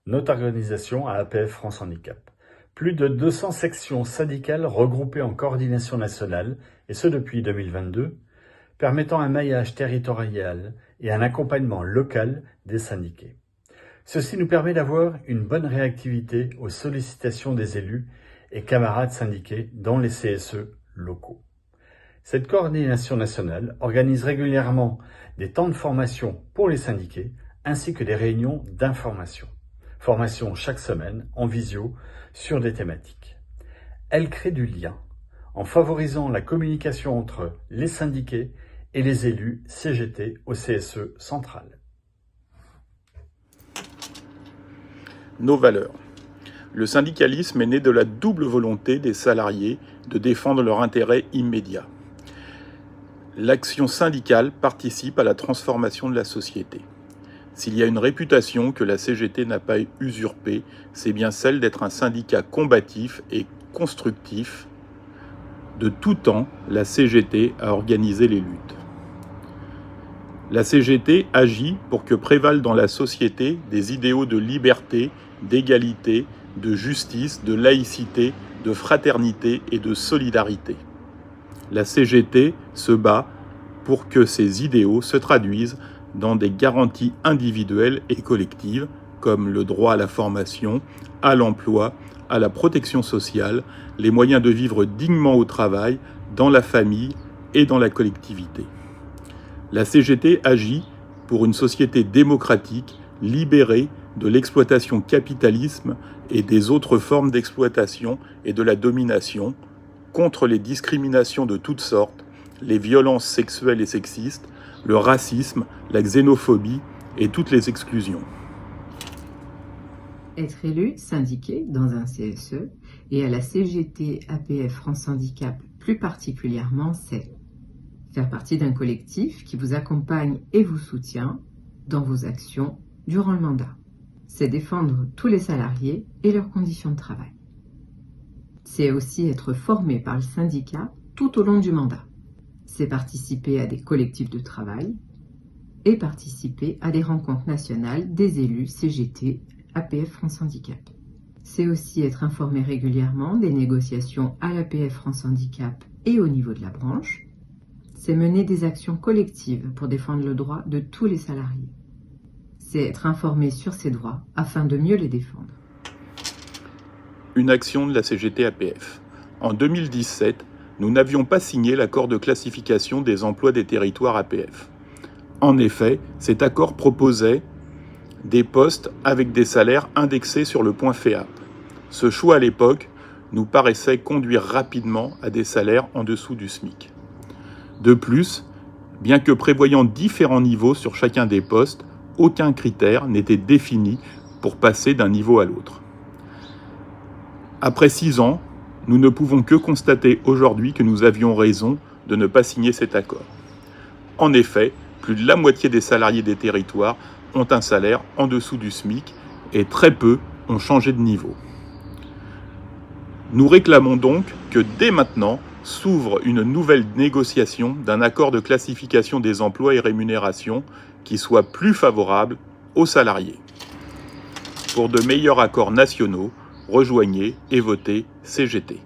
notre organisation à APF France Handicap. Plus de 200 sections syndicales regroupées en coordination nationale, et ce depuis 2022, permettant un maillage territorial et un accompagnement local des syndiqués. Ceci nous permet d'avoir une bonne réactivité aux sollicitations des élus et camarades syndiqués dans les CSE locaux. Cette coordination nationale organise régulièrement des temps de formation pour les syndiqués ainsi que des réunions d'information. Formation chaque semaine en visio sur des thématiques. Elle crée du lien en favorisant la communication entre les syndiqués et les élus CGT au CSE central. Nos valeurs. Le syndicalisme est né de la double volonté des salariés de défendre leur intérêt immédiat. L'action syndicale participe à la transformation de la société. S'il y a une réputation que la CGT n'a pas usurpée, c'est bien celle d'être un syndicat combatif et constructif. De tout temps, la CGT a organisé les luttes. La CGT agit pour que prévalent dans la société des idéaux de liberté, d'égalité, de justice, de laïcité, de fraternité et de solidarité. La CGT se bat pour que ces idéaux se traduisent dans des garanties individuelles et collectives, comme le droit à la formation, à l'emploi, à la protection sociale, les moyens de vivre dignement au travail, dans la famille et dans la collectivité. La CGT agit pour une société démocratique, libérée de l'exploitation capitalisme et des autres formes d'exploitation et de la domination, contre les discriminations de toutes sortes, les violences sexuelles et sexistes, le racisme, la xénophobie et toutes les exclusions. Être élu, syndiqué dans un CSE et à la CGT APF France Handicap plus particulièrement, c'est faire partie d'un collectif qui vous accompagne et vous soutient dans vos actions durant le mandat. C'est défendre tous les salariés et leurs conditions de travail. C'est aussi être formé par le syndicat tout au long du mandat. C'est participer à des collectifs de travail et participer à des rencontres nationales des élus CGT APF France Handicap. C'est aussi être informé régulièrement des négociations à l'APF France Handicap et au niveau de la branche. C'est mener des actions collectives pour défendre le droit de tous les salariés. C'est être informé sur ses droits afin de mieux les défendre. Une action de la CGT APF. En 2017, nous n'avions pas signé l'accord de classification des emplois des territoires APF. En effet, cet accord proposait des postes avec des salaires indexés sur le point FEAP. Ce choix à l'époque nous paraissait conduire rapidement à des salaires en dessous du SMIC. De plus, bien que prévoyant différents niveaux sur chacun des postes, aucun critère n'était défini pour passer d'un niveau à l'autre. Après 6 ans, nous ne pouvons que constater aujourd'hui que nous avions raison de ne pas signer cet accord. En effet, plus de la moitié des salariés des territoires ont un salaire en dessous du SMIC et très peu ont changé de niveau. Nous réclamons donc que dès maintenant s'ouvre une nouvelle négociation d'un accord de classification des emplois et rémunérations qui soit plus favorable aux salariés. Pour de meilleurs accords nationaux, rejoignez et votez CGT.